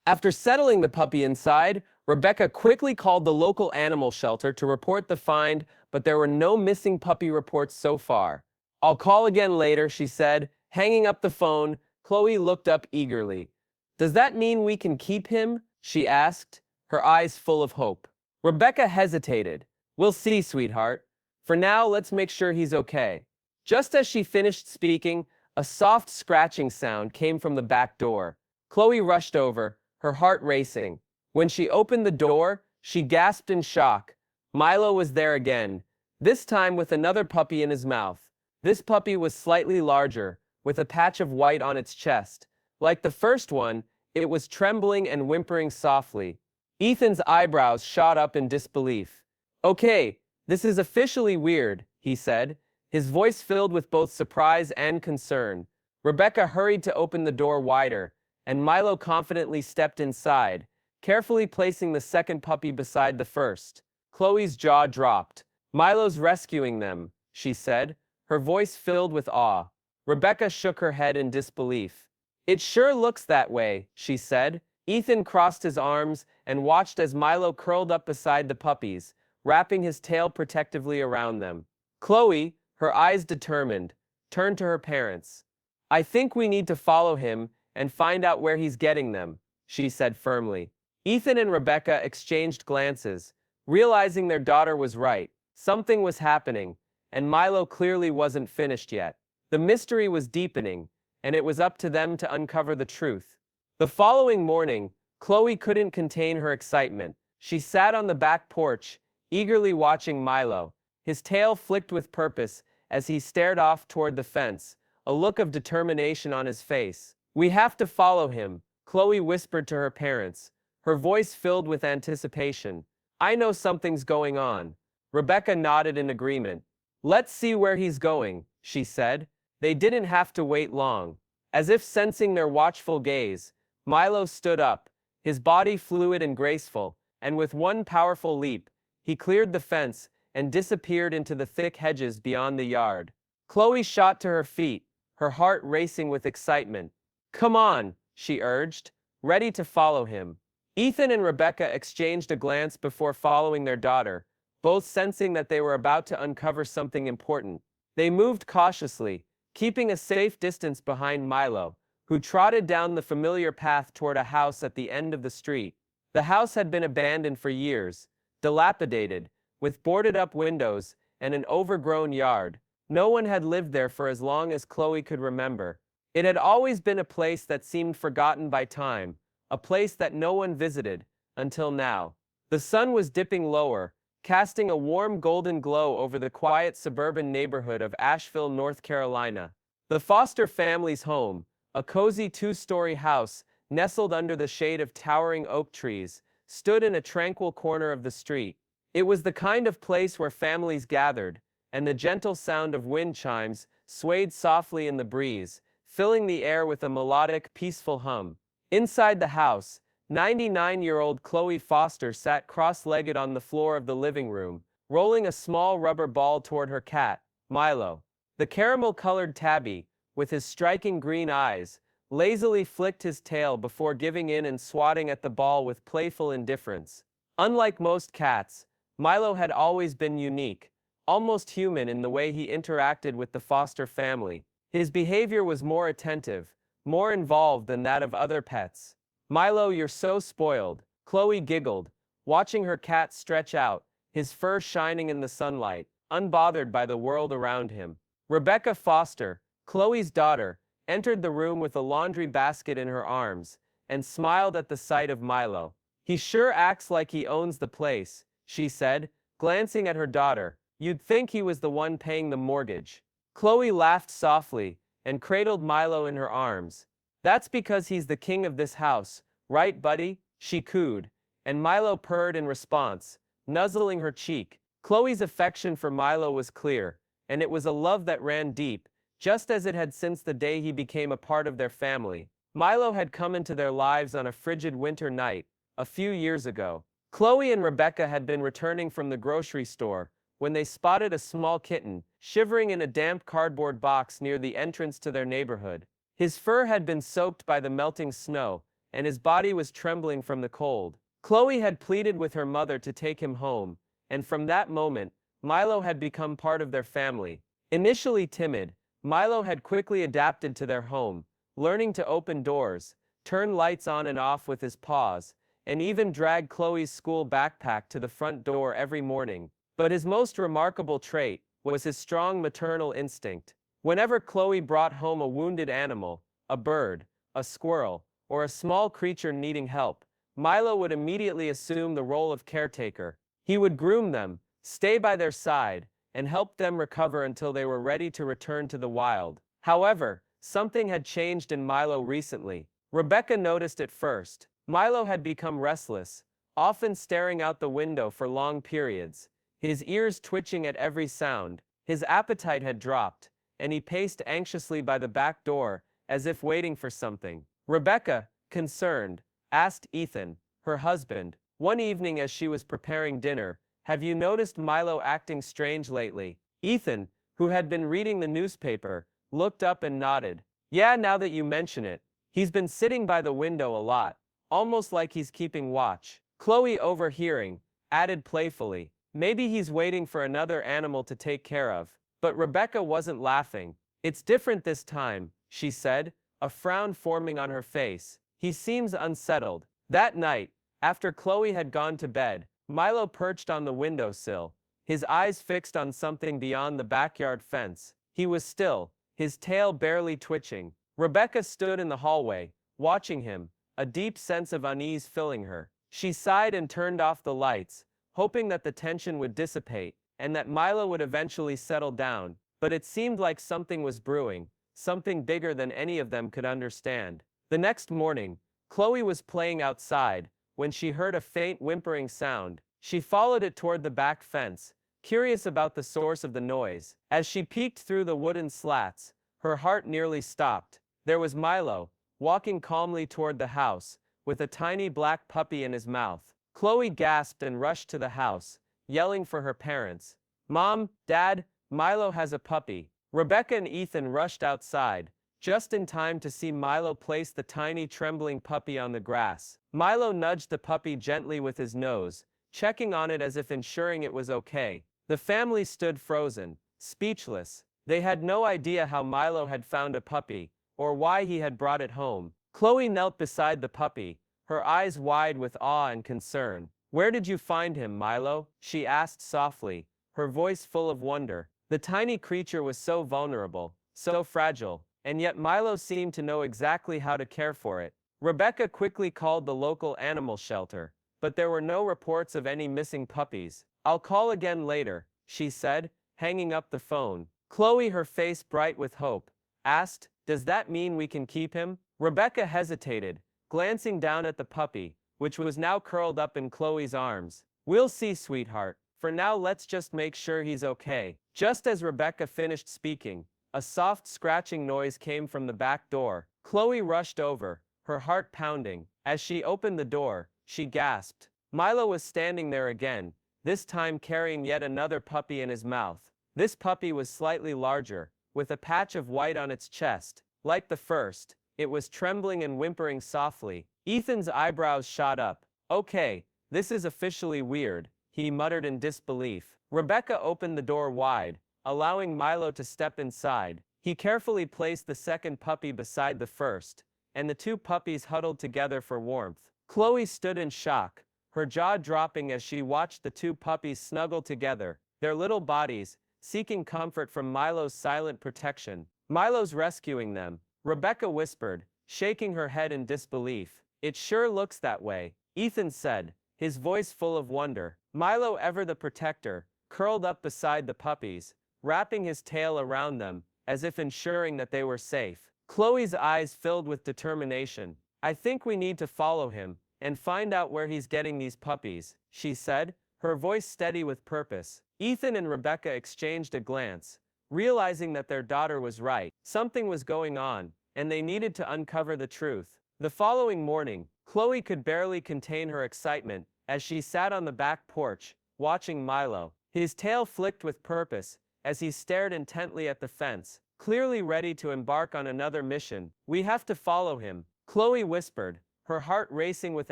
After settling the puppy inside, Rebecca quickly called the local animal shelter to report the find, but there were no missing puppy reports so far. "I'll call again later," she said. Hanging up the phone, Chloe looked up eagerly. "Does that mean we can keep him?" she asked, her eyes full of hope. Rebecca hesitated. "We'll see, sweetheart. For now, let's make sure he's okay." Just as she finished speaking, a soft scratching sound came from the back door. Chloe rushed over, her heart racing. When she opened the door, she gasped in shock. Milo was there again, this time with another puppy in his mouth. This puppy was slightly larger, with a patch of white on its chest. Like the first one, it was trembling and whimpering softly. Ethan's eyebrows shot up in disbelief. "Okay, this is officially weird," he said, his voice filled with both surprise and concern. Rebecca hurried to open the door wider, and Milo confidently stepped inside, carefully placing the second puppy beside the first. Chloe's jaw dropped. "Milo's rescuing them," she said, her voice filled with awe. Rebecca shook her head in disbelief. "It sure looks that way," she said. Ethan crossed his arms and watched as Milo curled up beside the puppies, wrapping his tail protectively around them. Chloe, her eyes determined, turned to her parents. "I think we need to follow him and find out where he's getting them," she said firmly. Ethan and Rebecca exchanged glances, realizing their daughter was right. Something was happening, and Milo clearly wasn't finished yet. The mystery was deepening, and it was up to them to uncover the truth. The following morning, Chloe couldn't contain her excitement. She sat on the back porch, eagerly watching Milo. His tail flicked with purpose as he stared off toward the fence, a look of determination on his face. "We have to follow him," Chloe whispered to her parents, her voice filled with anticipation. "I know something's going on." Rebecca nodded in agreement. "Let's see where he's going," she said. They didn't have to wait long. As if sensing their watchful gaze, Milo stood up, his body fluid and graceful, and with one powerful leap, he cleared the fence and disappeared into the thick hedges beyond the yard. Chloe shot to her feet, her heart racing with excitement. "Come on," she urged, ready to follow him. Ethan and Rebecca exchanged a glance before following their daughter, both sensing that they were about to uncover something important. They moved cautiously, keeping a safe distance behind Milo, who trotted down the familiar path toward a house at the end of the street. The house had been abandoned for years, dilapidated, with boarded-up windows and an overgrown yard. No one had lived there for as long as Chloe could remember. It had always been a place that seemed forgotten by time, a place that no one visited, until now. The sun was dipping lower, casting a warm golden glow over the quiet suburban neighborhood of Asheville, North Carolina. The Foster family's home, a cozy two-story house nestled under the shade of towering oak trees, stood in a tranquil corner of the street. It was the kind of place where families gathered, and the gentle sound of wind chimes swayed softly in the breeze, filling the air with a melodic, peaceful hum. Inside the house, 99-year-old Chloe Foster sat cross-legged on the floor of the living room, rolling a small rubber ball toward her cat, Milo. The caramel-colored tabby, with his striking green eyes, lazily flicked his tail before giving in and swatting at the ball with playful indifference. Unlike most cats, Milo had always been unique, almost human in the way he interacted with the Foster family. His behavior was more attentive, more involved than that of other pets. "Milo, you're so spoiled," Chloe giggled, watching her cat stretch out, his fur shining in the sunlight, unbothered by the world around him. Rebecca Foster, Chloe's daughter, entered the room with a laundry basket in her arms, and smiled at the sight of Milo. "He sure acts like he owns the place," she said, glancing at her daughter. "You'd think he was the one paying the mortgage." Chloe laughed softly, and cradled Milo in her arms. "That's because he's the king of this house, right, buddy?" she cooed, and Milo purred in response, nuzzling her cheek. Chloe's affection for Milo was clear, and it was a love that ran deep, just as it had since the day he became a part of their family. Milo had come into their lives on a frigid winter night, a few years ago. Chloe and Rebecca had been returning from the grocery store when they spotted a small kitten, shivering in a damp cardboard box near the entrance to their neighborhood. His fur had been soaked by the melting snow, and his body was trembling from the cold. Chloe had pleaded with her mother to take him home, and from that moment, Milo had become part of their family. Initially timid, Milo had quickly adapted to their home, learning to open doors, turn lights on and off with his paws, and even drag Chloe's school backpack to the front door every morning. But his most remarkable trait was his strong maternal instinct. Whenever Chloe brought home a wounded animal, a bird, a squirrel, or a small creature needing help, Milo would immediately assume the role of caretaker. He would groom them, stay by their side, and help them recover until they were ready to return to the wild. However, something had changed in Milo recently. Rebecca noticed it first. Milo had become restless, often staring out the window for long periods, his ears twitching at every sound. His appetite had dropped, and he paced anxiously by the back door, as if waiting for something. Rebecca, concerned, asked Ethan, her husband, one evening as she was preparing dinner, "Have you noticed Milo acting strange lately?" Ethan, who had been reading the newspaper, looked up and nodded. "Yeah, now that you mention it. He's been sitting by the window a lot, almost like he's keeping watch." Chloe, overhearing, added playfully, "Maybe he's waiting for another animal to take care of." But Rebecca wasn't laughing. "It's different this time," she said, a frown forming on her face. "He seems unsettled." That night, after Chloe had gone to bed, Milo perched on the windowsill, his eyes fixed on something beyond the backyard fence. He was still, his tail barely twitching. Rebecca stood in the hallway, watching him, a deep sense of unease filling her. She sighed and turned off the lights, hoping that the tension would dissipate, and that Milo would eventually settle down. But it seemed like something was brewing, something bigger than any of them could understand. The next morning, Chloe was playing outside, when she heard a faint whimpering sound. She followed it toward the back fence, curious about the source of the noise. As she peeked through the wooden slats, her heart nearly stopped. There was Milo, walking calmly toward the house, with a tiny black puppy in his mouth. Chloe gasped and rushed to the house, yelling for her parents. "Mom, Dad, Milo has a puppy." Rebecca and Ethan rushed outside, just in time to see Milo place the tiny trembling puppy on the grass. Milo nudged the puppy gently with his nose, checking on it as if ensuring it was okay. The family stood frozen, speechless. They had no idea how Milo had found a puppy, or why he had brought it home. Chloe knelt beside the puppy, her eyes wide with awe and concern. "Where did you find him, Milo?" she asked softly, her voice full of wonder. The tiny creature was so vulnerable, so fragile, and yet Milo seemed to know exactly how to care for it. Rebecca quickly called the local animal shelter, but there were no reports of any missing puppies. "I'll call again later," she said, hanging up the phone. Chloe, her face bright with hope, asked, "Does that mean we can keep him?" Rebecca hesitated, glancing down at the puppy, which was now curled up in Chloe's arms. "We'll see, sweetheart. For now, let's just make sure he's okay." Just as Rebecca finished speaking, a soft scratching noise came from the back door. Chloe rushed over, her heart pounding. As she opened the door, she gasped. Milo was standing there again, this time carrying yet another puppy in his mouth. This puppy was slightly larger, with a patch of white on its chest. Like the first, it was trembling and whimpering softly. Ethan's eyebrows shot up. "Okay, this is officially weird," he muttered in disbelief. Rebecca opened the door wide, allowing Milo to step inside. He carefully placed the second puppy beside the first, and the two puppies huddled together for warmth. Chloe stood in shock, her jaw dropping as she watched the two puppies snuggle together, their little bodies, seeking comfort from Milo's silent protection. "Milo's rescuing them," Rebecca whispered, shaking her head in disbelief. "It sure looks that way," Ethan said, his voice full of wonder. Milo, ever the protector, curled up beside the puppies, wrapping his tail around them, as if ensuring that they were safe. Chloe's eyes filled with determination. "I think we need to follow him, and find out where he's getting these puppies," she said, her voice steady with purpose. Ethan and Rebecca exchanged a glance, realizing that their daughter was right. Something was going on, and they needed to uncover the truth. The following morning, Chloe could barely contain her excitement as she sat on the back porch, watching Milo. His tail flicked with purpose as he stared intently at the fence, clearly ready to embark on another mission. "We have to follow him," Chloe whispered, her heart racing with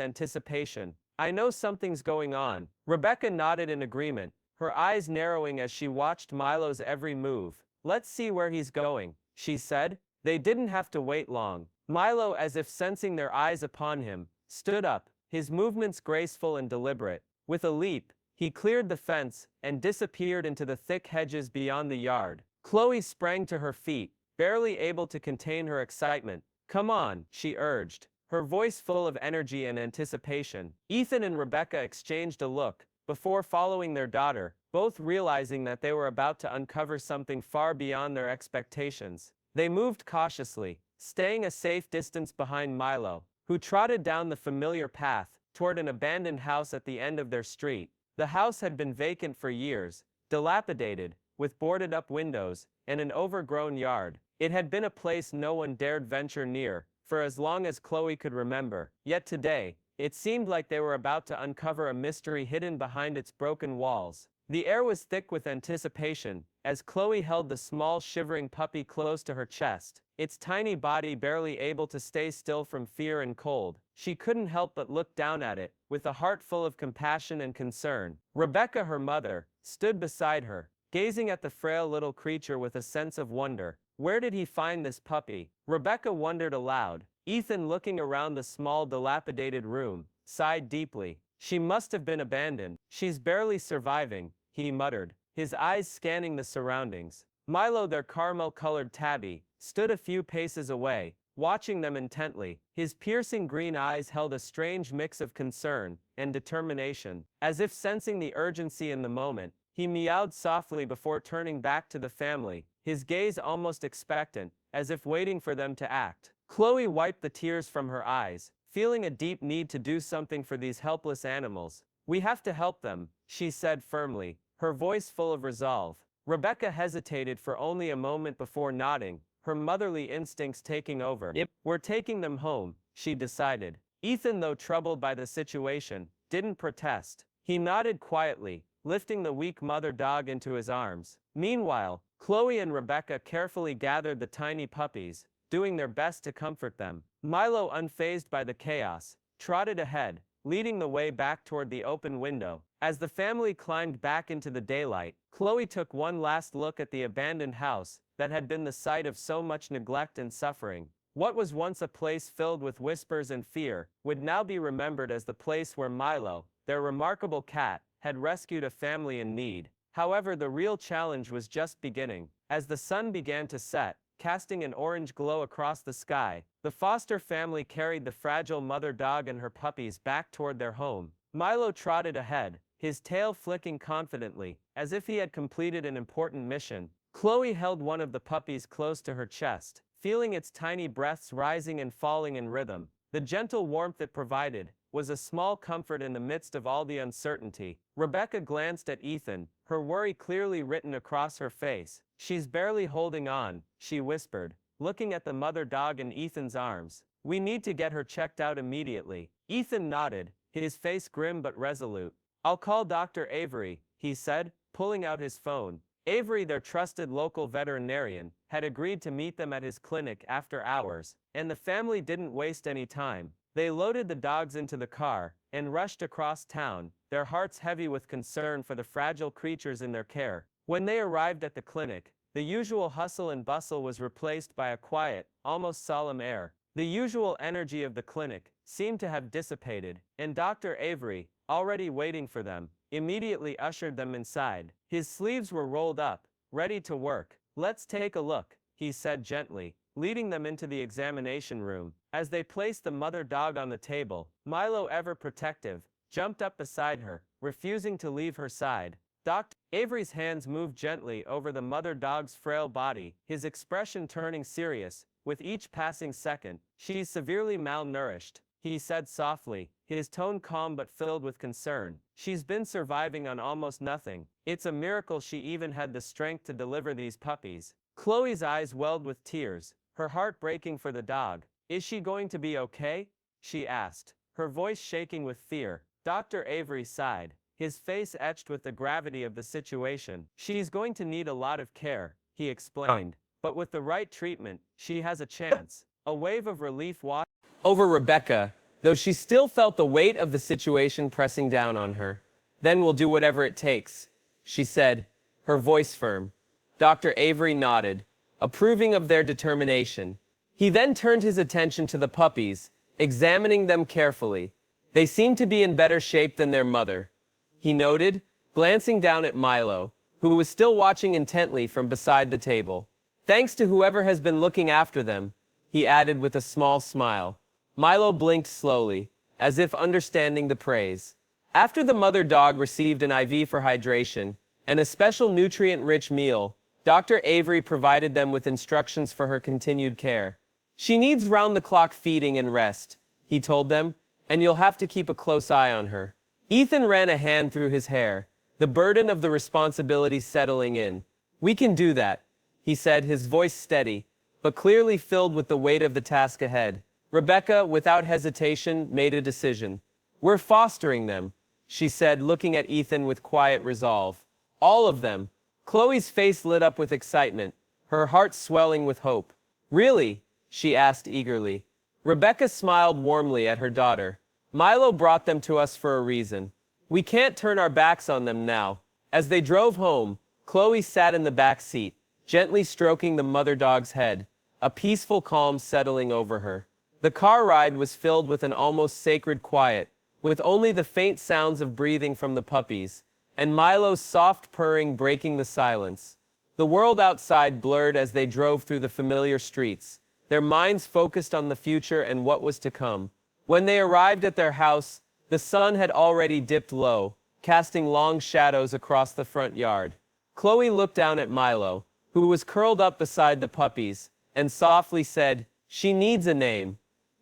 anticipation. I know something's going on. Rebecca nodded in agreement, her eyes narrowing as she watched Milo's every move. Let's see where he's going, she said. They didn't have to wait long. Milo, as if sensing their eyes upon him, stood up, his movements graceful and deliberate. With a leap, he cleared the fence and disappeared into the thick hedges beyond the yard. Chloe sprang to her feet, barely able to contain her excitement. Come on, she urged, her voice full of energy and anticipation. Ethan and Rebecca exchanged a look, before following their daughter, both realizing that they were about to uncover something far beyond their expectations. They moved cautiously, staying a safe distance behind Milo, who trotted down the familiar path toward an abandoned house at the end of their street. The house had been vacant for years, dilapidated, with boarded-up windows, and an overgrown yard. It had been a place no one dared venture near, for as long as Chloe could remember. Yet today, it seemed like they were about to uncover a mystery hidden behind its broken walls. The air was thick with anticipation, as Chloe held the small shivering puppy close to her chest, its tiny body barely able to stay still from fear and cold. She couldn't help but look down at it, with a heart full of compassion and concern. Rebecca, her mother, stood beside her, gazing at the frail little creature with a sense of wonder. Where did he find this puppy? Rebecca wondered aloud. Ethan, looking around the small dilapidated room, sighed deeply. She must have been abandoned. She's barely surviving, he muttered, his eyes scanning the surroundings. Milo, their caramel-colored tabby, stood a few paces away, watching them intently. His piercing green eyes held a strange mix of concern and determination. As if sensing the urgency in the moment, he meowed softly before turning back to the family, his gaze almost expectant, as if waiting for them to act. Chloe wiped the tears from her eyes, feeling a deep need to do something for these helpless animals. We have to help them, she said firmly, her voice full of resolve. Rebecca hesitated for only a moment before nodding, her motherly instincts taking over. Yep, we're taking them home, she decided. Ethan, though troubled by the situation, didn't protest. He nodded quietly, lifting the weak mother dog into his arms. Meanwhile, Chloe and Rebecca carefully gathered the tiny puppies, doing their best to comfort them. Milo, unfazed by the chaos, trotted ahead, leading the way back toward the open window. As the family climbed back into the daylight, Chloe took one last look at the abandoned house that had been the site of so much neglect and suffering. What was once a place filled with whispers and fear would now be remembered as the place where Milo, their remarkable cat, had rescued a family in need. However, the real challenge was just beginning. As the sun began to set, casting an orange glow across the sky, the Foster family carried the fragile mother dog and her puppies back toward their home. Milo trotted ahead, his tail flicking confidently, as if he had completed an important mission. Chloe held one of the puppies close to her chest, feeling its tiny breaths rising and falling in rhythm. The gentle warmth it provided was a small comfort in the midst of all the uncertainty. Rebecca glanced at Ethan, her worry clearly written across her face. She's barely holding on, she whispered, looking at the mother dog in Ethan's arms. We need to get her checked out immediately. Ethan nodded, his face grim but resolute. I'll call Dr. Avery, he said, pulling out his phone. Avery, their trusted local veterinarian, had agreed to meet them at his clinic after hours, and the family didn't waste any time. They loaded the dogs into the car and rushed across town, their hearts heavy with concern for the fragile creatures in their care. When they arrived at the clinic, the usual hustle and bustle was replaced by a quiet, almost solemn air. The usual energy of the clinic seemed to have dissipated, and Dr. Avery, already waiting for them, immediately ushered them inside. His sleeves were rolled up, ready to work. Let's take a look, he said gently, leading them into the examination room. As they placed the mother dog on the table, Milo, ever protective, jumped up beside her, refusing to leave her side. Dr. Avery's hands moved gently over the mother dog's frail body, his expression turning serious with each passing second. She's severely malnourished, he said softly, his tone calm but filled with concern. She's been surviving on almost nothing. It's a miracle she even had the strength to deliver these puppies. Chloe's eyes welled with tears, her heart breaking for the dog. Is she going to be okay? She asked, her voice shaking with fear. Dr. Avery sighed, his face etched with the gravity of the situation. She's going to need a lot of care, he explained, but with the right treatment, she has a chance. A wave of relief washed over Rebecca, though she still felt the weight of the situation pressing down on her. "Then we'll do whatever it takes," she said, her voice firm. Dr. Avery nodded, approving of their determination. He then turned his attention to the puppies, examining them carefully. They seemed to be in better shape than their mother, he noted, glancing down at Milo, who was still watching intently from beside the table. "Thanks to whoever has been looking after them," he added with a small smile. Milo blinked slowly, as if understanding the praise. After the mother dog received an IV for hydration and a special nutrient-rich meal, Dr. Avery provided them with instructions for her continued care. "She needs round-the-clock feeding and rest," he told them, "and you'll have to keep a close eye on her." Ethan ran a hand through his hair, the burden of the responsibility settling in. "We can do that," he said, his voice steady, but clearly filled with the weight of the task ahead. Rebecca, without hesitation, made a decision. "We're fostering them," she said, looking at Ethan with quiet resolve. "All of them." Chloe's face lit up with excitement, her heart swelling with hope. "Really?" she asked eagerly. Rebecca smiled warmly at her daughter. "Milo brought them to us for a reason. We can't turn our backs on them now." As they drove home, Chloe sat in the back seat, gently stroking the mother dog's head, a peaceful calm settling over her. The car ride was filled with an almost sacred quiet, with only the faint sounds of breathing from the puppies, and Milo's soft purring breaking the silence. The world outside blurred as they drove through the familiar streets, their minds focused on the future and what was to come. When they arrived at their house, the sun had already dipped low, casting long shadows across the front yard. Chloe looked down at Milo, who was curled up beside the puppies, and softly said, "She needs a name."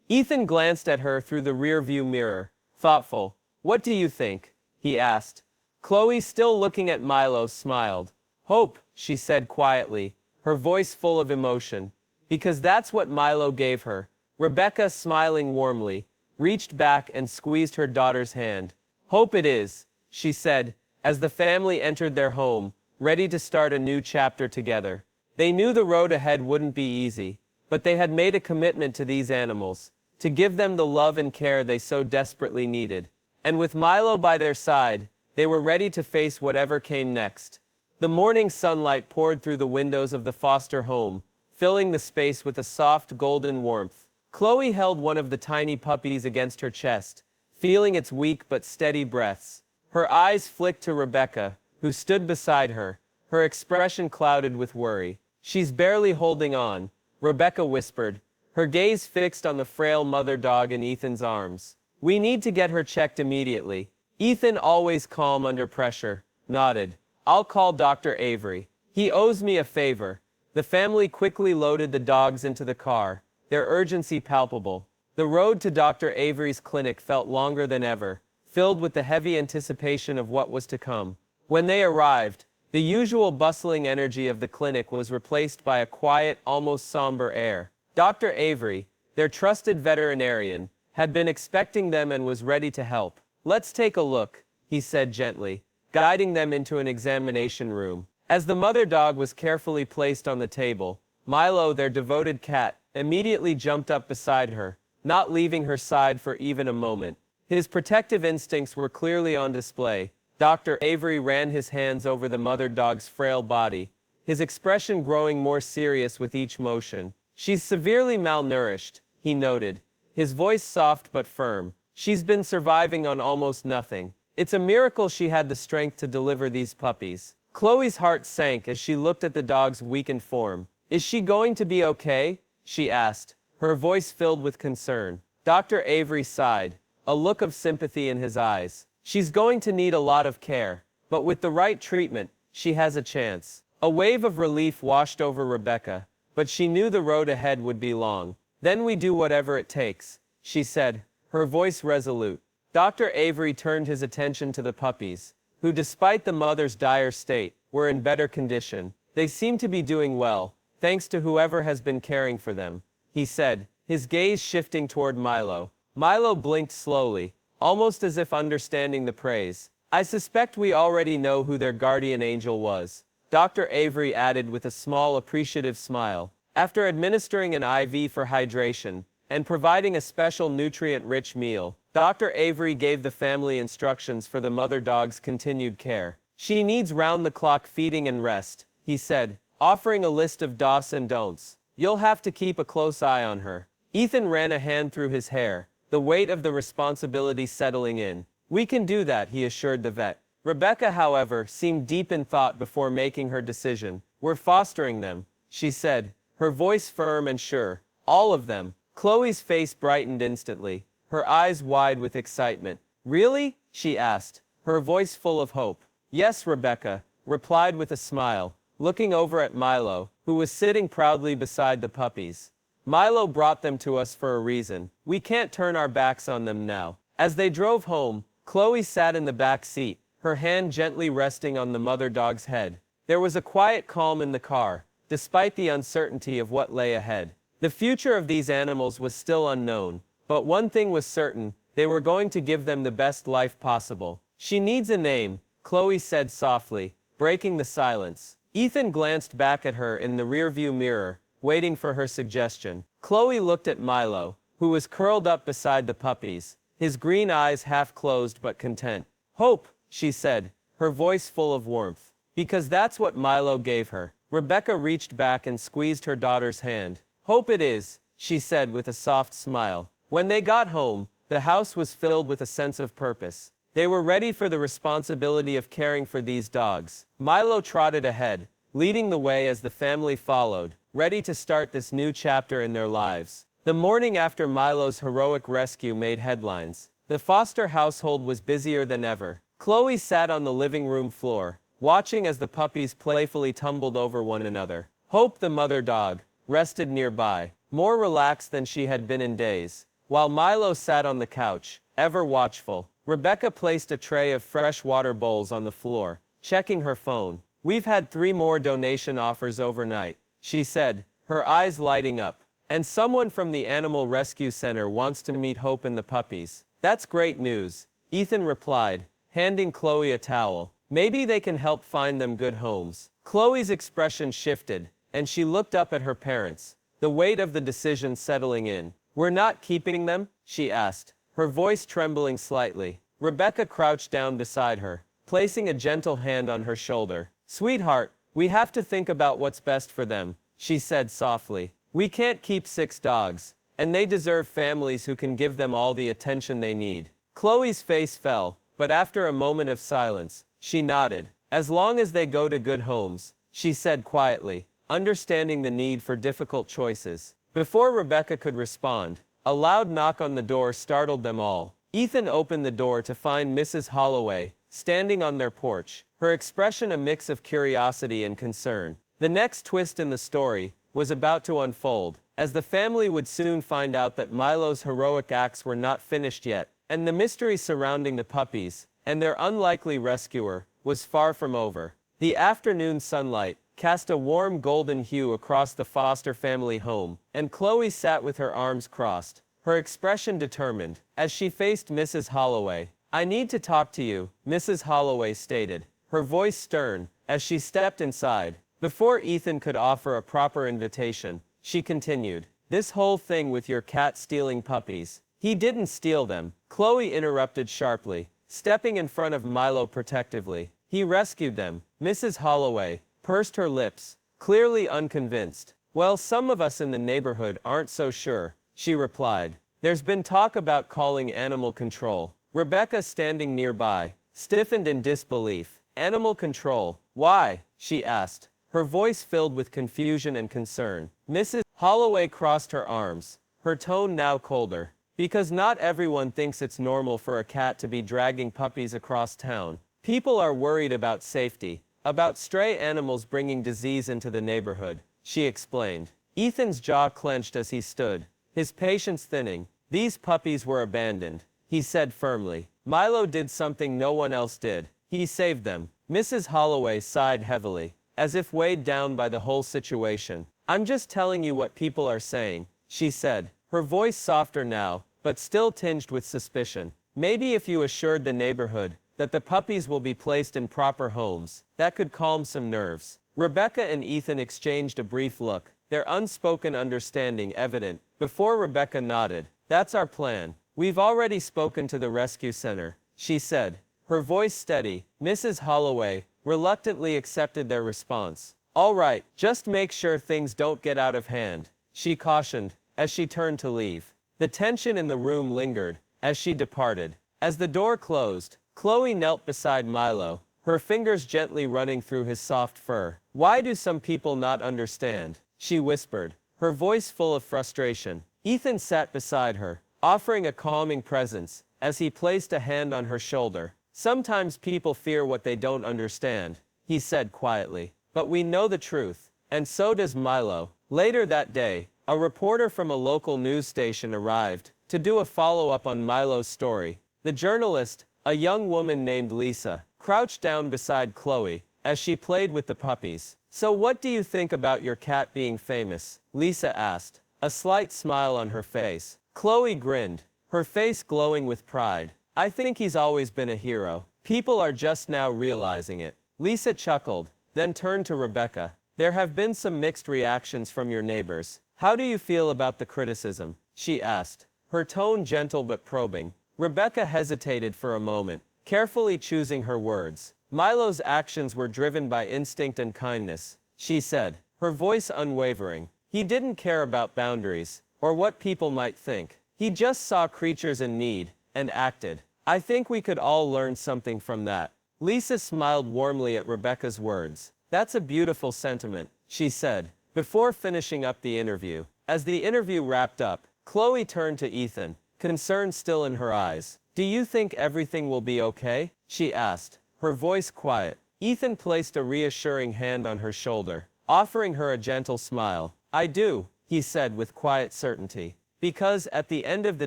Ethan glanced at her through the rear-view mirror, thoughtful. "What do you think?" he asked. Chloe, still looking at Milo, smiled. "Hope," she said quietly, her voice full of emotion. "Because that's what Milo gave her." Rebecca, smiling warmly, reached back and squeezed her daughter's hand. "Hope it is," she said, as the family entered their home, ready to start a new chapter together. They knew the road ahead wouldn't be easy, but they had made a commitment to these animals, to give them the love and care they so desperately needed. And with Milo by their side, they were ready to face whatever came next. The morning sunlight poured through the windows of the foster home, filling the space with a soft golden warmth. Chloe held one of the tiny puppies against her chest, feeling its weak but steady breaths. Her eyes flicked to Rebecca, who stood beside her, her expression clouded with worry. "She's barely holding on," Rebecca whispered, her gaze fixed on the frail mother dog in Ethan's arms. "We need to get her checked immediately." Ethan, always calm under pressure, nodded. "I'll call Dr. Avery. He owes me a favor." The family quickly loaded the dogs into the car, their urgency palpable. The road to Dr. Avery's clinic felt longer than ever, filled with the heavy anticipation of what was to come. When they arrived, the usual bustling energy of the clinic was replaced by a quiet, almost somber air. Dr. Avery, their trusted veterinarian, had been expecting them and was ready to help. "Let's take a look," he said gently, guiding them into an examination room. As the mother dog was carefully placed on the table, Milo, their devoted cat, immediately jumped up beside her, not leaving her side for even a moment. His protective instincts were clearly on display. Dr. Avery ran his hands over the mother dog's frail body, his expression growing more serious with each motion. "She's severely malnourished," he noted, his voice soft but firm. "She's been surviving on almost nothing. It's a miracle she had the strength to deliver these puppies." Chloe's heart sank as she looked at the dog's weakened form. "Is she going to be okay?" she asked, her voice filled with concern. Dr. Avery sighed, a look of sympathy in his eyes. "She's going to need a lot of care, but with the right treatment, she has a chance." A wave of relief washed over Rebecca, but she knew the road ahead would be long. "Then we do whatever it takes," she said, her voice resolute. Dr. Avery turned his attention to the puppies, who, despite the mother's dire state, were in better condition. "They seem to be doing well, thanks to whoever has been caring for them," he said, his gaze shifting toward Milo. Milo blinked slowly, almost as if understanding the praise. "I suspect we already know who their guardian angel was," Dr. Avery added with a small appreciative smile. After administering an IV for hydration and providing a special nutrient-rich meal. Dr. Avery gave the family instructions for the mother dog's continued care. She needs round-the-clock feeding and rest, he said, offering a list of do's and don'ts. You'll have to keep a close eye on her. Ethan ran a hand through his hair, the weight of the responsibility settling in. We can do that, he assured the vet. Rebecca, however, seemed deep in thought before making her decision. We're fostering them, she said, her voice firm and sure. All of them. Chloe's face brightened instantly, her eyes wide with excitement. Really? She asked, her voice full of hope. Yes, Rebecca replied with a smile, looking over at Milo, who was sitting proudly beside the puppies. Milo brought them to us for a reason. We can't turn our backs on them now. As they drove home, Chloe sat in the back seat, her hand gently resting on the mother dog's head. There was a quiet calm in the car, despite the uncertainty of what lay ahead. The future of these animals was still unknown, but one thing was certain, they were going to give them the best life possible. She needs a name, Chloe said softly, breaking the silence. Ethan glanced back at her in the rearview mirror, waiting for her suggestion. Chloe looked at Milo, who was curled up beside the puppies, his green eyes half closed but content. Hope, she said, her voice full of warmth. Because that's what Milo gave her. Rebecca reached back and squeezed her daughter's hand. Hope it is, she said with a soft smile. When they got home, the house was filled with a sense of purpose. They were ready for the responsibility of caring for these dogs. Milo trotted ahead, leading the way as the family followed, ready to start this new chapter in their lives. The morning after Milo's heroic rescue made headlines. The Foster household was busier than ever. Chloe sat on the living room floor, watching as the puppies playfully tumbled over one another. Hope, the mother dog, rested nearby, more relaxed than she had been in days, while Milo sat on the couch, ever watchful. Rebecca placed a tray of fresh water bowls on the floor, checking her phone. We've had 3 more donation offers overnight, she said, her eyes lighting up. And someone from the Animal Rescue Center wants to meet Hope and the puppies. That's great news, Ethan replied, handing Chloe a towel. Maybe they can help find them good homes. Chloe's expression shifted, and she looked up at her parents, the weight of the decision settling in. We're not keeping them? She asked, her voice trembling slightly. Rebecca crouched down beside her, placing a gentle hand on her shoulder. Sweetheart, we have to think about what's best for them, she said softly. We can't keep 6 dogs, and they deserve families who can give them all the attention they need. Chloe's face fell, but after a moment of silence, she nodded. As long as they go to good homes, she said quietly, understanding the need for difficult choices. Before Rebecca could respond, a loud knock on the door startled them all. Ethan opened the door to find Mrs. Holloway, standing on their porch, her expression a mix of curiosity and concern. The next twist in the story was about to unfold, as the family would soon find out that Milo's heroic acts were not finished yet, and the mystery surrounding the puppies, and their unlikely rescuer, was far from over. The afternoon sunlight cast a warm golden hue across the Foster family home, and Chloe sat with her arms crossed, her expression determined, as she faced Mrs. Holloway. I need to talk to you, Mrs. Holloway stated, her voice stern, as she stepped inside. Before Ethan could offer a proper invitation, she continued, this whole thing with your cat stealing puppies. He didn't steal them, Chloe interrupted sharply, stepping in front of Milo protectively. He rescued them. Mrs. Holloway pursed her lips, clearly unconvinced. Well, some of us in the neighborhood aren't so sure, she replied. There's been talk about calling animal control. Rebecca, standing nearby, stiffened in disbelief. Animal control? Why? She asked, her voice filled with confusion and concern. Mrs. Holloway crossed her arms, her tone now colder. Because not everyone thinks it's normal for a cat to be dragging puppies across town. People are worried about safety, about stray animals bringing disease into the neighborhood, she explained. Ethan's jaw clenched as he stood, his patience thinning. These puppies were abandoned, he said firmly. Milo did something no one else did. He saved them. Mrs. Holloway sighed heavily, as if weighed down by the whole situation. I'm just telling you what people are saying, she said, her voice softer now, but still tinged with suspicion. Maybe if you assured the neighborhood that the puppies will be placed in proper homes, that could calm some nerves. Rebecca and Ethan exchanged a brief look, their unspoken understanding evident. Before Rebecca nodded, "That's our plan. We've already spoken to the rescue center," she said, her voice steady. Mrs. Holloway reluctantly accepted their response. "All right, just make sure things don't get out of hand," she cautioned, as she turned to leave. The tension in the room lingered as she departed. As the door closed, Chloe knelt beside Milo, her fingers gently running through his soft fur. "Why do some people not understand?" she whispered, her voice full of frustration. Ethan sat beside her, offering a calming presence, as he placed a hand on her shoulder. "Sometimes people fear what they don't understand," he said quietly. "But we know the truth, and so does Milo." Later that day, a reporter from a local news station arrived to do a follow-up on Milo's story. The journalist, a young woman named Lisa, crouched down beside Chloe as she played with the puppies. "So what do you think about your cat being famous?" Lisa asked, a slight smile on her face. Chloe grinned, her face glowing with pride. "I think he's always been a hero. People are just now realizing it." Lisa chuckled, then turned to Rebecca. "There have been some mixed reactions from your neighbors. How do you feel about the criticism?" she asked, her tone gentle but probing. Rebecca hesitated for a moment, carefully choosing her words. "Milo's actions were driven by instinct and kindness," she said, her voice unwavering. "He didn't care about boundaries, or what people might think. He just saw creatures in need, and acted. I think we could all learn something from that." Lisa smiled warmly at Rebecca's words. "That's a beautiful sentiment," she said, before finishing up the interview. As the interview wrapped up, Chloe turned to Ethan, concern still in her eyes. "Do you think everything will be okay?" she asked, her voice quiet. Ethan placed a reassuring hand on her shoulder, offering her a gentle smile. "I do," he said with quiet certainty. "Because at the end of the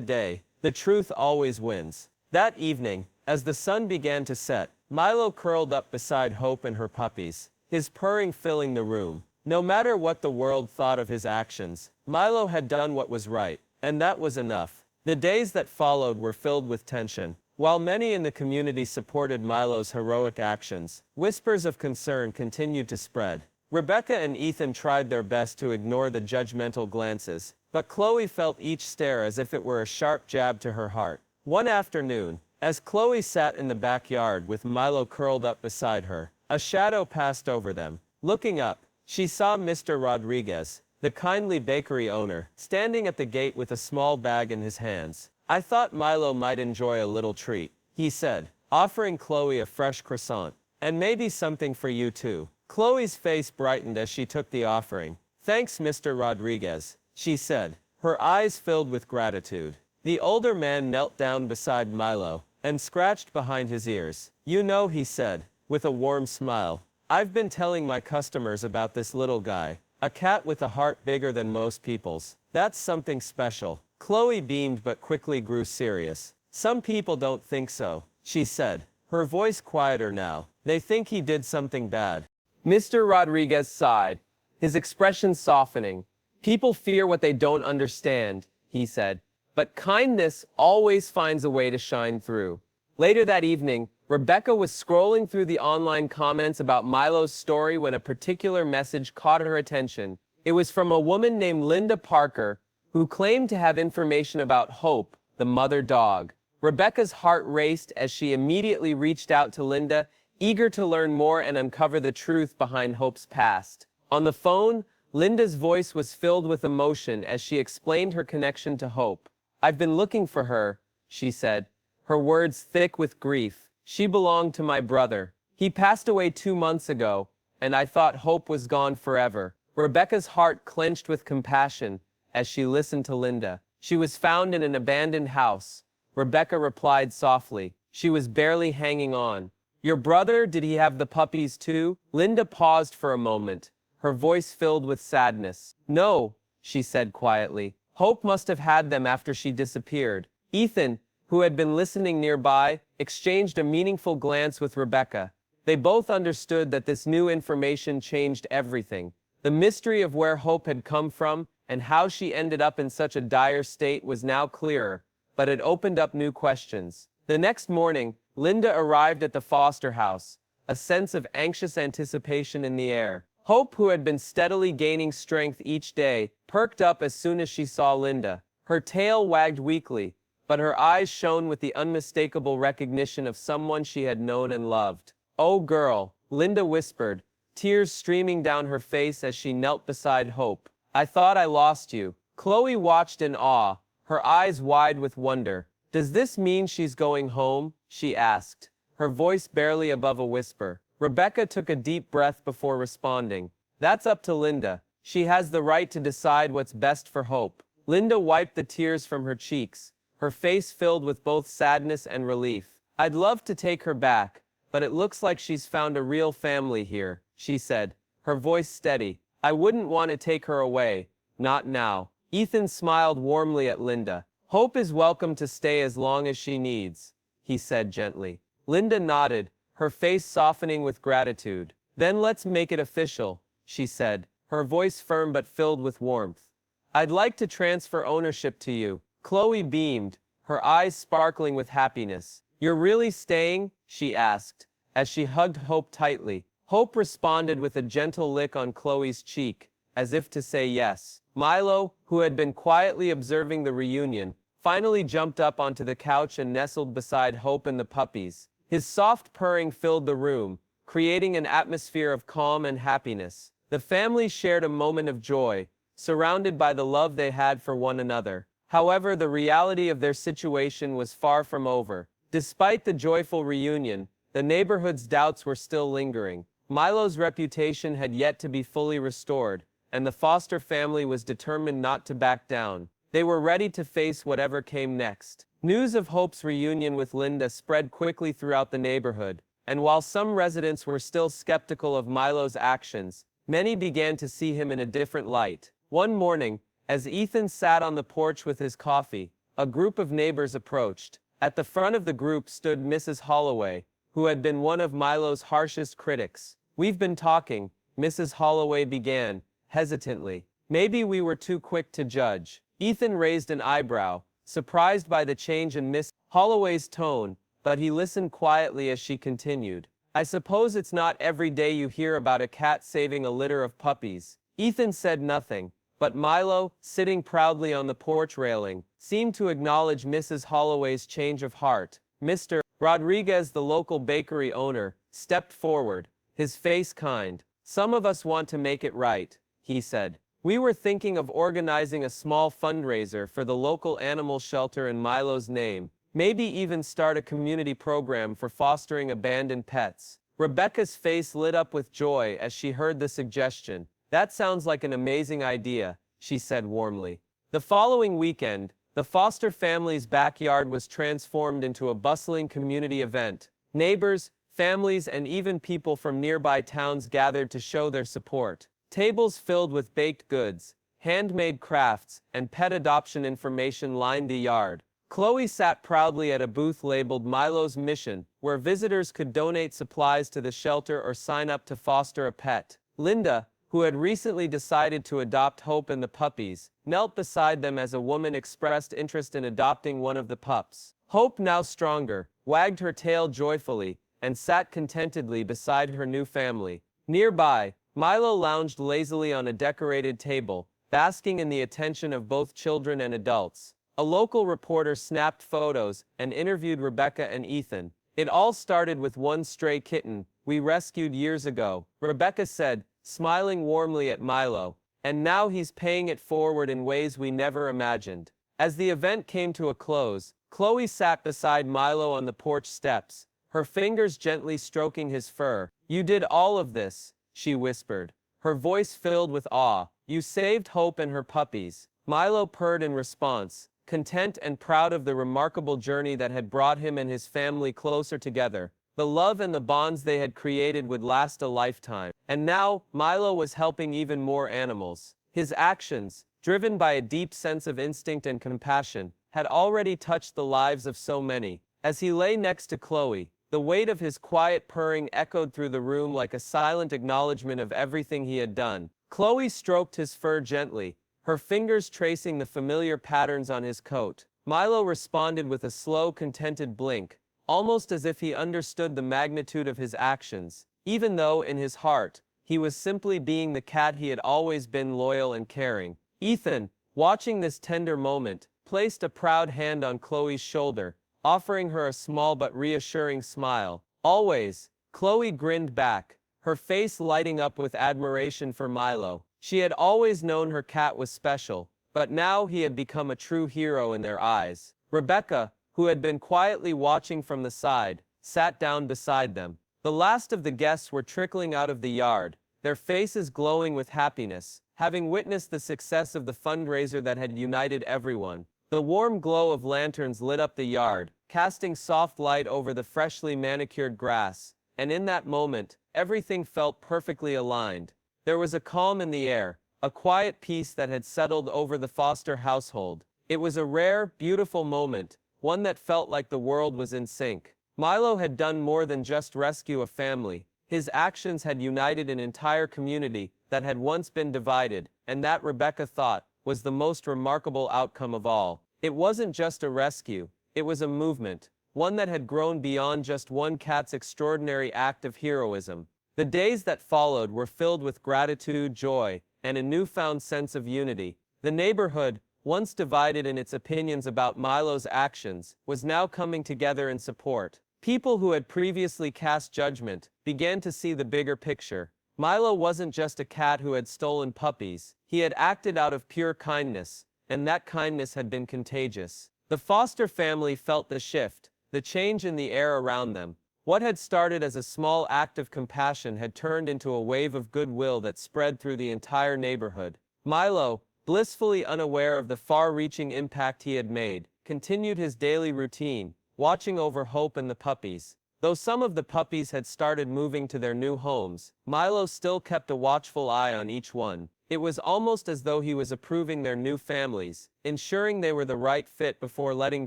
day, the truth always wins." That evening, as the sun began to set, Milo curled up beside Hope and her puppies, his purring filling the room. No matter what the world thought of his actions, Milo had done what was right, and that was enough. The days that followed were filled with tension. While many in the community supported Milo's heroic actions, whispers of concern continued to spread. Rebecca and Ethan tried their best to ignore the judgmental glances, but Chloe felt each stare as if it were a sharp jab to her heart. One afternoon, as Chloe sat in the backyard with Milo curled up beside her, a shadow passed over them. Looking up, she saw Mr. Rodriguez, the kindly bakery owner, standing at the gate with a small bag in his hands. "I thought Milo might enjoy a little treat," he said, offering Chloe a fresh croissant. "And maybe something for you too." Chloe's face brightened as she took the offering. "Thanks, Mr. Rodriguez," she said, her eyes filled with gratitude. The older man knelt down beside Milo and scratched behind his ears. "You know," he said, with a warm smile, "I've been telling my customers about this little guy, a cat with a heart bigger than most people's. That's something special." Chloe beamed but quickly grew serious. "Some people don't think so," she said, her voice quieter now. "They think he did something bad." Mr. Rodriguez sighed, his expression softening. "People fear what they don't understand," he said, "but kindness always finds a way to shine through." Later that evening, Rebecca was scrolling through the online comments about Milo's story when a particular message caught her attention. It was from a woman named Linda Parker, who claimed to have information about Hope, the mother dog. Rebecca's heart raced as she immediately reached out to Linda, eager to learn more and uncover the truth behind Hope's past. On the phone, Linda's voice was filled with emotion as she explained her connection to Hope. "I've been looking for her," she said, her words thick with grief. "She belonged to my brother. He passed away 2 months ago, and I thought Hope was gone forever." Rebecca's heart clenched with compassion as she listened to Linda. "She was found in an abandoned house," Rebecca replied softly. "She was barely hanging on." "Your brother, did he have the puppies too?" Linda paused for a moment, her voice filled with sadness. "No," she said quietly. "Hope must have had them after she disappeared." Ethan, who had been listening nearby, exchanged a meaningful glance with Rebecca. They both understood that this new information changed everything. The mystery of where Hope had come from and how she ended up in such a dire state was now clearer, but it opened up new questions. The next morning, Linda arrived at the foster house, a sense of anxious anticipation in the air. Hope, who had been steadily gaining strength each day, perked up as soon as she saw Linda. Her tail wagged weakly, but her eyes shone with the unmistakable recognition of someone she had known and loved. "Oh, girl," Linda whispered, tears streaming down her face as she knelt beside Hope. "I thought I lost you." Chloe watched in awe, her eyes wide with wonder. "Does this mean she's going home?" she asked, her voice barely above a whisper. Rebecca took a deep breath before responding. "That's up to Linda. She has the right to decide what's best for Hope." Linda wiped the tears from her cheeks, her face filled with both sadness and relief. "I'd love to take her back, but it looks like she's found a real family here," she said, her voice steady. "I wouldn't want to take her away, not now." Ethan smiled warmly at Linda. "Hope is welcome to stay as long as she needs," he said gently. Linda nodded, her face softening with gratitude. "Then let's make it official," she said, her voice firm but filled with warmth. "I'd like to transfer ownership to you." Chloe beamed, her eyes sparkling with happiness. "You're really staying?" she asked, as she hugged Hope tightly. Hope responded with a gentle lick on Chloe's cheek, as if to say yes. Milo, who had been quietly observing the reunion, finally jumped up onto the couch and nestled beside Hope and the puppies. His soft purring filled the room, creating an atmosphere of calm and happiness. The family shared a moment of joy, surrounded by the love they had for one another. However, the reality of their situation was far from over. Despite the joyful reunion, the neighborhood's doubts were still lingering. Milo's reputation had yet to be fully restored, and the Foster family was determined not to back down. They were ready to face whatever came next. News of Hope's reunion with Linda spread quickly throughout the neighborhood, and while some residents were still skeptical of Milo's actions, many began to see him in a different light. One morning, as Ethan sat on the porch with his coffee, a group of neighbors approached. At the front of the group stood Mrs. Holloway, who had been one of Milo's harshest critics. "We've been talking," Mrs. Holloway began, hesitantly. "Maybe we were too quick to judge." Ethan raised an eyebrow, surprised by the change in Miss Holloway's tone, but he listened quietly as she continued. "I suppose it's not every day you hear about a cat saving a litter of puppies." Ethan said nothing, but Milo, sitting proudly on the porch railing, seemed to acknowledge Mrs. Holloway's change of heart. Mr. Rodriguez, the local bakery owner, stepped forward, his face kind. "Some of us want to make it right," he said. "We were thinking of organizing a small fundraiser for the local animal shelter in Milo's name, maybe even start a community program for fostering abandoned pets." Rebecca's face lit up with joy as she heard the suggestion. "That sounds like an amazing idea," she said warmly. The following weekend, the Foster family's backyard was transformed into a bustling community event. Neighbors, families, and even people from nearby towns gathered to show their support. Tables filled with baked goods, handmade crafts, and pet adoption information lined the yard. Chloe sat proudly at a booth labeled Milo's Mission, where visitors could donate supplies to the shelter or sign up to foster a pet. Linda, who had recently decided to adopt Hope and the puppies, knelt beside them as a woman expressed interest in adopting one of the pups. Hope, now stronger, wagged her tail joyfully and sat contentedly beside her new family. Nearby, Milo lounged lazily on a decorated table, basking in the attention of both children and adults. A local reporter snapped photos and interviewed Rebecca and Ethan. "It all started with one stray kitten we rescued years ago," Rebecca said, smiling warmly at Milo, "and now he's paying it forward in ways we never imagined." As the event came to a close, Chloe sat beside Milo on the porch steps, her fingers gently stroking his fur. "You did all of this," she whispered, her voice filled with awe. "You saved Hope and her puppies." Milo purred in response, content and proud of the remarkable journey that had brought him and his family closer together. The love and the bonds they had created would last a lifetime. And now, Milo was helping even more animals. His actions, driven by a deep sense of instinct and compassion, had already touched the lives of so many. As he lay next to Chloe, the weight of his quiet purring echoed through the room like a silent acknowledgement of everything he had done. Chloe stroked his fur gently, her fingers tracing the familiar patterns on his coat. Milo responded with a slow, contented blink, almost as if he understood the magnitude of his actions, even though, in his heart, he was simply being the cat he had always been, loyal and caring. Ethan, watching this tender moment, placed a proud hand on Chloe's shoulder, offering her a small but reassuring smile. Always, Chloe grinned back, her face lighting up with admiration for Milo. She had always known her cat was special, but now he had become a true hero in their eyes. Rebecca, who had been quietly watching from the side, sat down beside them. The last of the guests were trickling out of the yard, their faces glowing with happiness, having witnessed the success of the fundraiser that had united everyone. The warm glow of lanterns lit up the yard, casting soft light over the freshly manicured grass, and in that moment, everything felt perfectly aligned. There was a calm in the air, a quiet peace that had settled over the Foster household. It was a rare, beautiful moment, one that felt like the world was in sync. Milo had done more than just rescue a family. His actions had united an entire community that had once been divided, and that, Rebecca thought, was the most remarkable outcome of all. It wasn't just a rescue, it was a movement, one that had grown beyond just one cat's extraordinary act of heroism. The days that followed were filled with gratitude, joy, and a newfound sense of unity. The neighborhood, once divided in its opinions about Milo's actions, was now coming together in support. People who had previously cast judgment began to see the bigger picture. Milo wasn't just a cat who had stolen puppies. He had acted out of pure kindness, and that kindness had been contagious. The Foster family felt the shift, the change in the air around them. What had started as a small act of compassion had turned into a wave of goodwill that spread through the entire neighborhood. Milo, blissfully unaware of the far-reaching impact he had made, continued his daily routine, watching over Hope and the puppies. Though some of the puppies had started moving to their new homes, Milo still kept a watchful eye on each one. It was almost as though he was approving their new families, ensuring they were the right fit before letting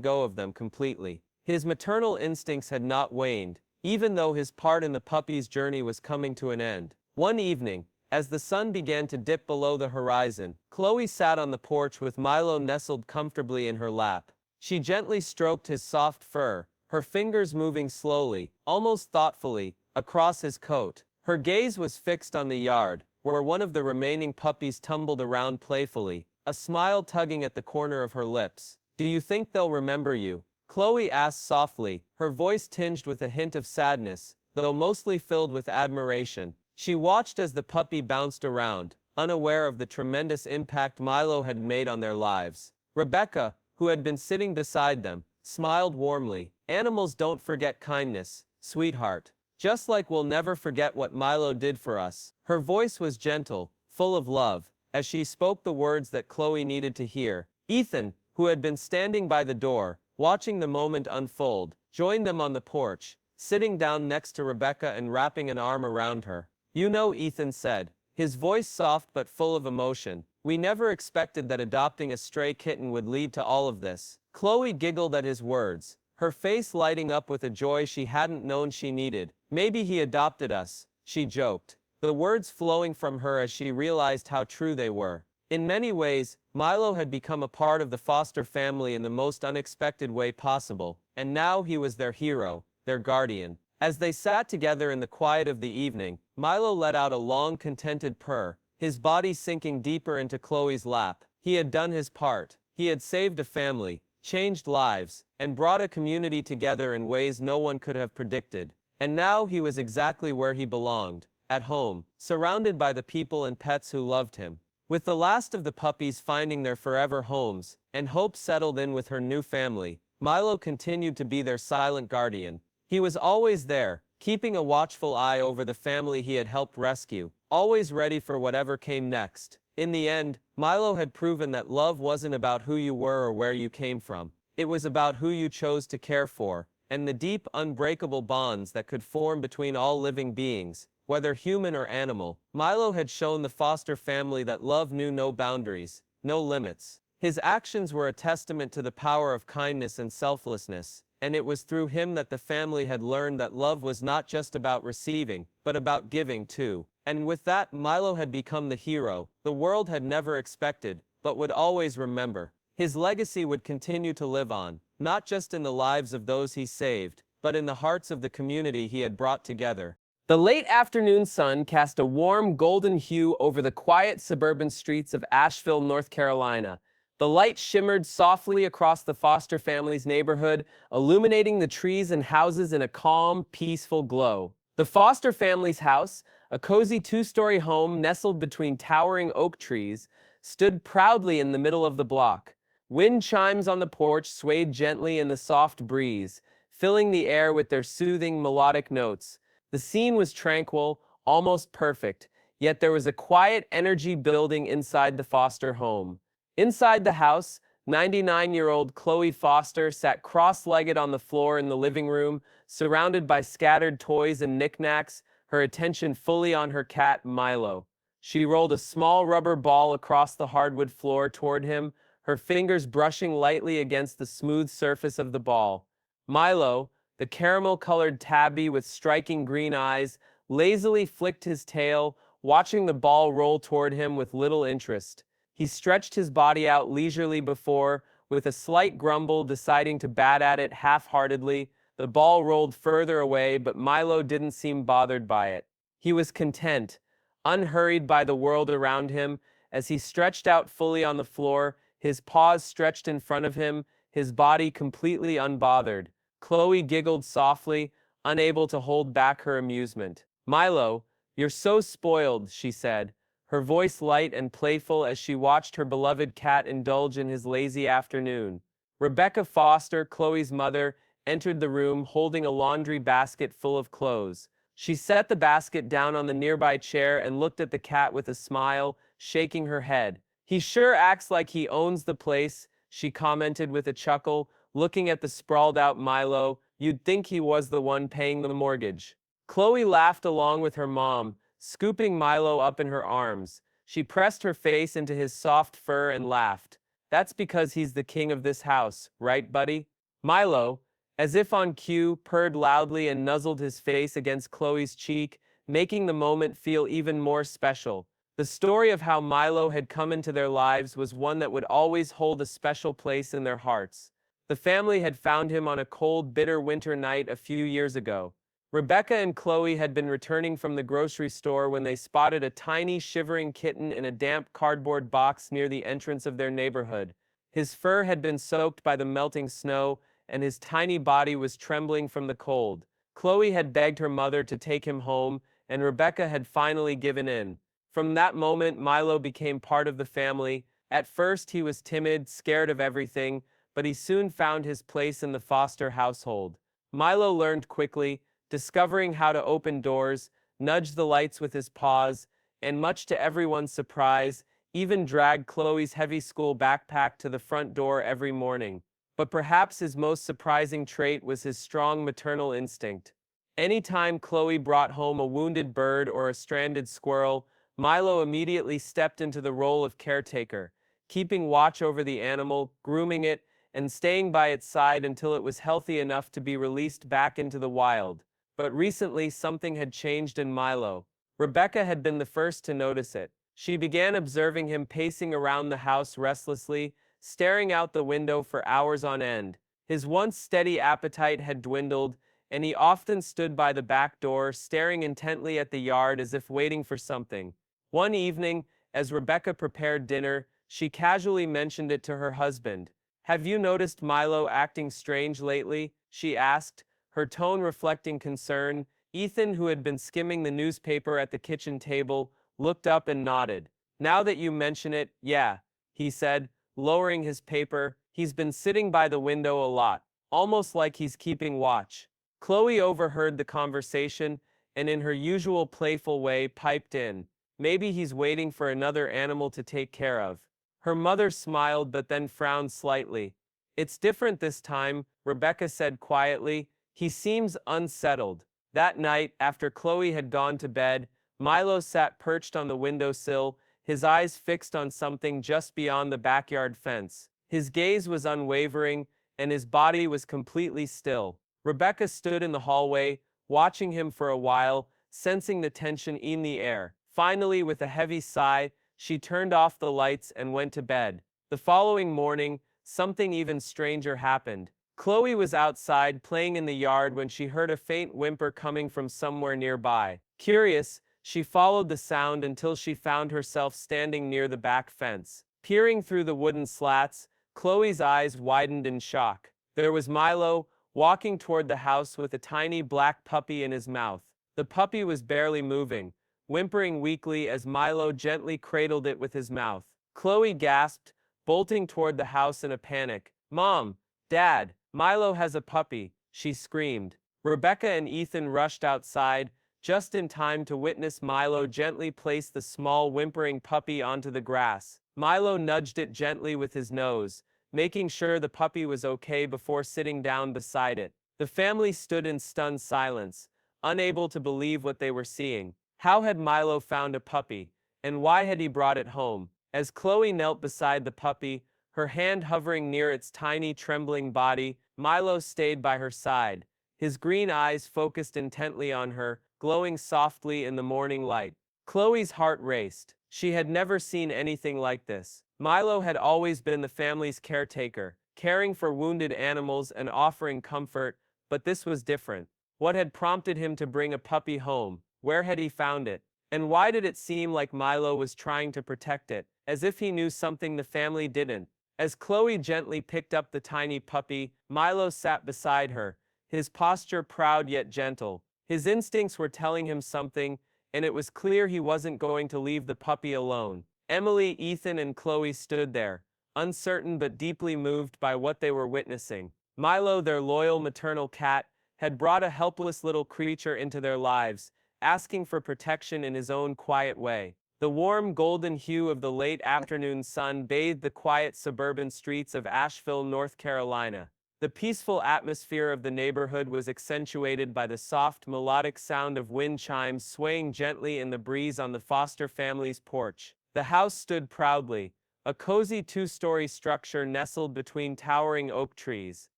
go of them completely. His maternal instincts had not waned, even though his part in the puppies' journey was coming to an end. One evening, as the sun began to dip below the horizon, Chloe sat on the porch with Milo nestled comfortably in her lap. She gently stroked his soft fur, her fingers moving slowly, almost thoughtfully, across his coat. Her gaze was fixed on the yard, where one of the remaining puppies tumbled around playfully, a smile tugging at the corner of her lips. "Do you think they'll remember you?" Chloe asked softly, her voice tinged with a hint of sadness, though mostly filled with admiration. She watched as the puppy bounced around, unaware of the tremendous impact Milo had made on their lives. Rebecca, who had been sitting beside them, smiled warmly. "Animals don't forget kindness, sweetheart. Just like we'll never forget what Milo did for us." Her voice was gentle, full of love, as she spoke the words that Chloe needed to hear. Ethan, who had been standing by the door, watching the moment unfold, joined them on the porch, sitting down next to Rebecca and wrapping an arm around her. "You know," Ethan said, his voice soft but full of emotion, "we never expected that adopting a stray kitten would lead to all of this." Chloe giggled at his words, her face lighting up with a joy she hadn't known she needed. "Maybe he adopted us," she joked, the words flowing from her as she realized how true they were. In many ways, Milo had become a part of the Foster family in the most unexpected way possible, and now he was their hero, their guardian. As they sat together in the quiet of the evening, Milo let out a long, contented purr, his body sinking deeper into Chloe's lap. He had done his part. He had saved a family, changed lives, and brought a community together in ways no one could have predicted. And now he was exactly where he belonged, at home, surrounded by the people and pets who loved him. With the last of the puppies finding their forever homes, and Hope settled in with her new family, Milo continued to be their silent guardian. He was always there, keeping a watchful eye over the family he had helped rescue, always ready for whatever came next. In the end, Milo had proven that love wasn't about who you were or where you came from. It was about who you chose to care for, and the deep, unbreakable bonds that could form between all living beings, whether human or animal. Milo had shown the Foster family that love knew no boundaries, no limits. His actions were a testament to the power of kindness and selflessness, and it was through him that the family had learned that love was not just about receiving, but about giving too. And with that, Milo had become the hero the world had never expected, but would always remember. His legacy would continue to live on, not just in the lives of those he saved, but in the hearts of the community he had brought together. The late afternoon sun cast a warm golden hue over the quiet suburban streets of Asheville, North Carolina. The light shimmered softly across the Foster family's neighborhood, illuminating the trees and houses in a calm, peaceful glow. The Foster family's house, a cozy two-story home nestled between towering oak trees, stood proudly in the middle of the block. Wind chimes on the porch swayed gently in the soft breeze, filling the air with their soothing, melodic notes. The scene was tranquil, almost perfect, yet there was a quiet energy building inside the Foster home. Inside the house, 99-year-old Chloe Foster sat cross-legged on the floor in the living room, surrounded by scattered toys and knickknacks, her attention fully on her cat, Milo. She rolled a small rubber ball across the hardwood floor toward him, her fingers brushing lightly against the smooth surface of the ball. Milo, the caramel-colored tabby with striking green eyes, lazily flicked his tail, watching the ball roll toward him with little interest. He stretched his body out leisurely before, with a slight grumble, deciding to bat at it half-heartedly. The ball rolled further away, but Milo didn't seem bothered by it. He was content, unhurried by the world around him, as he stretched out fully on the floor, his paws stretched in front of him, his body completely unbothered. Chloe giggled softly, unable to hold back her amusement. "Milo, you're so spoiled," she said, her voice light and playful as she watched her beloved cat indulge in his lazy afternoon. Rebecca Foster, Chloe's mother, entered the room holding a laundry basket full of clothes. She set the basket down on the nearby chair and looked at the cat with a smile, shaking her head. "He sure acts like he owns the place," she commented with a chuckle, looking at the sprawled-out Milo. "You'd think he was the one paying the mortgage." Chloe laughed along with her mom, scooping Milo up in her arms. She pressed her face into his soft fur and laughed. "That's because he's the king of this house, right, buddy?" Milo, as if on cue, purred loudly and nuzzled his face against Chloe's cheek, making the moment feel even more special. The story of how Milo had come into their lives was one that would always hold a special place in their hearts. The family had found him on a cold, bitter winter night a few years ago. Rebecca and Chloe had been returning from the grocery store when they spotted a tiny, shivering kitten in a damp cardboard box near the entrance of their neighborhood. His fur had been soaked by the melting snow, and his tiny body was trembling from the cold. Chloe had begged her mother to take him home, and Rebecca had finally given in. From that moment, Milo became part of the family. At first, he was timid, scared of everything, but he soon found his place in the Foster household. Milo learned quickly, discovering how to open doors, nudge the lights with his paws, and much to everyone's surprise, even dragged Chloe's heavy school backpack to the front door every morning. But perhaps his most surprising trait was his strong maternal instinct. Anytime Chloe brought home a wounded bird or a stranded squirrel, Milo immediately stepped into the role of caretaker, keeping watch over the animal, grooming it, and staying by its side until it was healthy enough to be released back into the wild. But recently, something had changed in Milo. Rebecca had been the first to notice it. She began observing him pacing around the house restlessly, staring out the window for hours on end. His once steady appetite had dwindled, and he often stood by the back door, staring intently at the yard as if waiting for something. One evening, as Rebecca prepared dinner, she casually mentioned it to her husband. "Have you noticed Milo acting strange lately?" she asked, her tone reflecting concern. Ethan, who had been skimming the newspaper at the kitchen table, looked up and nodded. "Now that you mention it, yeah," he said, lowering his paper. "He's been sitting by the window a lot, almost like he's keeping watch." Chloe overheard the conversation and in her usual playful way piped in. "Maybe he's waiting for another animal to take care of." Her mother smiled but then frowned slightly. "It's different this time," Rebecca said quietly. "He seems unsettled." That night, after Chloe had gone to bed, Milo sat perched on the windowsill, his eyes fixed on something just beyond the backyard fence. His gaze was unwavering, and his body was completely still. Rebecca stood in the hallway, watching him for a while, sensing the tension in the air. Finally, with a heavy sigh, she turned off the lights and went to bed. The following morning, something even stranger happened. Chloe was outside playing in the yard when she heard a faint whimper coming from somewhere nearby. Curious, she followed the sound until she found herself standing near the back fence. Peering through the wooden slats, Chloe's eyes widened in shock. There was Milo, walking toward the house with a tiny black puppy in his mouth. The puppy was barely moving, whimpering weakly as Milo gently cradled it with his mouth. Chloe gasped, bolting toward the house in a panic. "Mom! Dad! Milo has a puppy!" she screamed. Rebecca and Ethan rushed outside, just in time to witness Milo gently place the small whimpering puppy onto the grass. Milo nudged it gently with his nose, making sure the puppy was okay before sitting down beside it. The family stood in stunned silence, unable to believe what they were seeing. How had Milo found a puppy, and why had he brought it home? As Chloe knelt beside the puppy, her hand hovering near its tiny trembling body, Milo stayed by her side, his green eyes focused intently on her, glowing softly in the morning light. Chloe's heart raced. She had never seen anything like this. Milo had always been the family's caretaker, caring for wounded animals and offering comfort, but this was different. What had prompted him to bring a puppy home? Where had he found it? And why did it seem like Milo was trying to protect it, as if he knew something the family didn't? As Chloe gently picked up the tiny puppy, Milo sat beside her, his posture proud yet gentle. His instincts were telling him something, and it was clear he wasn't going to leave the puppy alone. Emily, Ethan, and Chloe stood there, uncertain but deeply moved by what they were witnessing. Milo, their loyal maternal cat, had brought a helpless little creature into their lives, asking for protection in his own quiet way. The warm golden hue of the late afternoon sun bathed the quiet suburban streets of Asheville, North Carolina. The peaceful atmosphere of the neighborhood was accentuated by the soft, melodic sound of wind chimes swaying gently in the breeze on the Foster family's porch. The house stood proudly, a cozy two-story structure nestled between towering oak trees.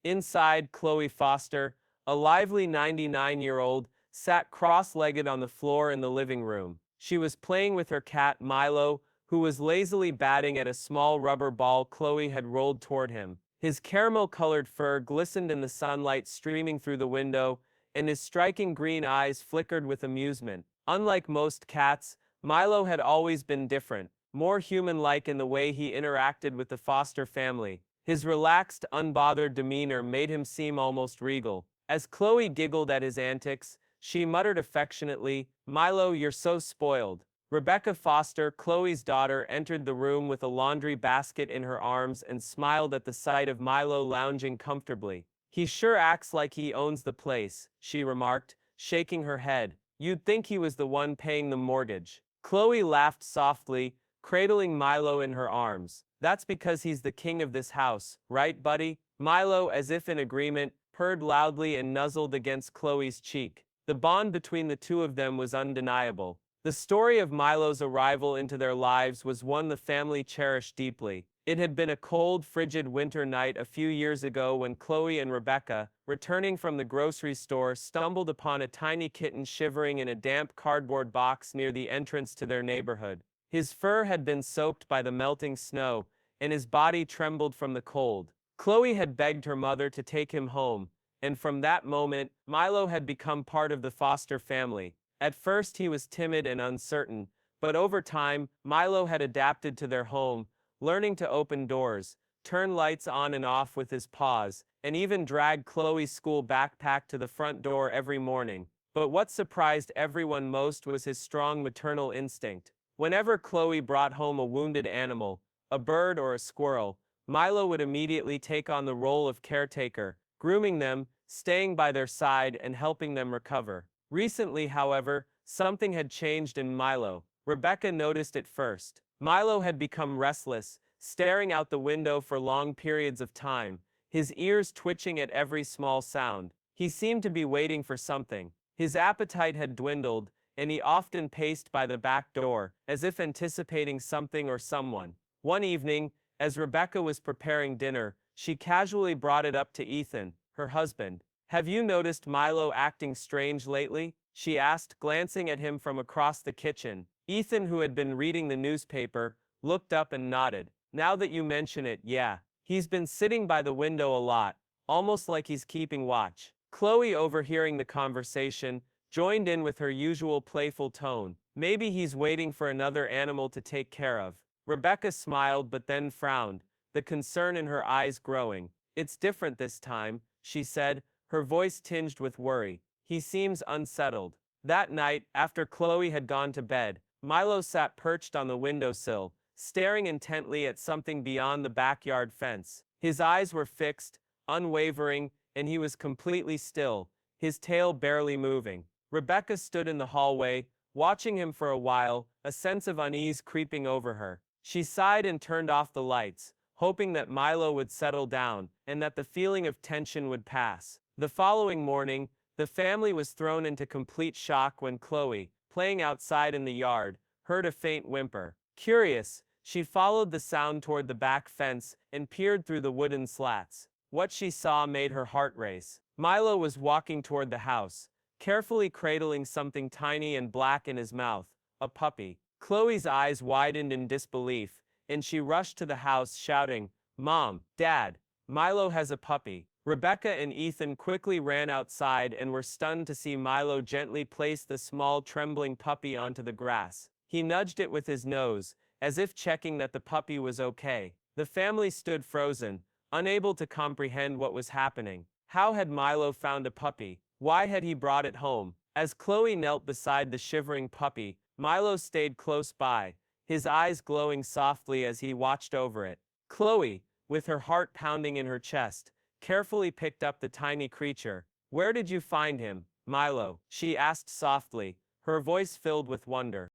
Inside, Chloe Foster, a lively 99-year-old, sat cross-legged on the floor in the living room. She was playing with her cat, Milo, who was lazily batting at a small rubber ball Chloe had rolled toward him. His caramel-colored fur glistened in the sunlight streaming through the window, and his striking green eyes flickered with amusement. Unlike most cats, Milo had always been different, more human-like in the way he interacted with the Foster family. His relaxed, unbothered demeanor made him seem almost regal. As Chloe giggled at his antics, she muttered affectionately, "Milo, you're so spoiled." Rebecca Foster, Chloe's daughter, entered the room with a laundry basket in her arms and smiled at the sight of Milo lounging comfortably. "He sure acts like he owns the place," she remarked, shaking her head. "You'd think he was the one paying the mortgage." Chloe laughed softly, cradling Milo in her arms. "That's because he's the king of this house, right, buddy?" Milo, as if in agreement, purred loudly and nuzzled against Chloe's cheek. The bond between the two of them was undeniable. The story of Milo's arrival into their lives was one the family cherished deeply. It had been a cold, frigid winter night a few years ago when Chloe and Rebecca, returning from the grocery store, stumbled upon a tiny kitten shivering in a damp cardboard box near the entrance to their neighborhood. His fur had been soaked by the melting snow, and his body trembled from the cold. Chloe had begged her mother to take him home, and from that moment, Milo had become part of the Foster family. At first he was timid and uncertain, but over time, Milo had adapted to their home, learning to open doors, turn lights on and off with his paws, and even drag Chloe's school backpack to the front door every morning. But what surprised everyone most was his strong maternal instinct. Whenever Chloe brought home a wounded animal, a bird or a squirrel, Milo would immediately take on the role of caretaker, grooming them, staying by their side, and helping them recover. Recently, however, something had changed in Milo. Rebecca noticed it first. Milo had become restless, staring out the window for long periods of time, his ears twitching at every small sound. He seemed to be waiting for something. His appetite had dwindled, and he often paced by the back door, as if anticipating something or someone. One evening, as Rebecca was preparing dinner, she casually brought it up to Ethan, her husband. "Have you noticed Milo acting strange lately?" she asked, glancing at him from across the kitchen. Ethan, who had been reading the newspaper, looked up and nodded. "Now that you mention it, yeah. He's been sitting by the window a lot, almost like he's keeping watch. Chloe, overhearing the conversation, joined in with her usual playful tone. Maybe he's waiting for another animal to take care of. Rebecca smiled but then frowned, the concern in her eyes growing. It's different this time, she said, her voice tinged with worry. He seems unsettled. That night, after Chloe had gone to bed, Milo sat perched on the windowsill, staring intently at something beyond the backyard fence. His eyes were fixed, unwavering, and he was completely still, his tail barely moving. Rebecca stood in the hallway, watching him for a while, a sense of unease creeping over her. She sighed and turned off the lights, hoping that Milo would settle down, and that the feeling of tension would pass. The following morning, the family was thrown into complete shock when Chloe, playing outside in the yard, heard a faint whimper. Curious, she followed the sound toward the back fence and peered through the wooden slats. What she saw made her heart race. Milo was walking toward the house, carefully cradling something tiny and black in his mouth, a puppy. Chloe's eyes widened in disbelief, and she rushed to the house shouting, "Mom, Dad, Milo has a puppy." Rebecca and Ethan quickly ran outside and were stunned to see Milo gently place the small trembling puppy onto the grass. He nudged it with his nose, as if checking that the puppy was okay. The family stood frozen, unable to comprehend what was happening. How had Milo found a puppy? Why had he brought it home? As Chloe knelt beside the shivering puppy, Milo stayed close by, his eyes glowing softly as he watched over it. Chloe, with her heart pounding in her chest, carefully picked up the tiny creature. "Where did you find him, Milo?" she asked softly, her voice filled with wonder.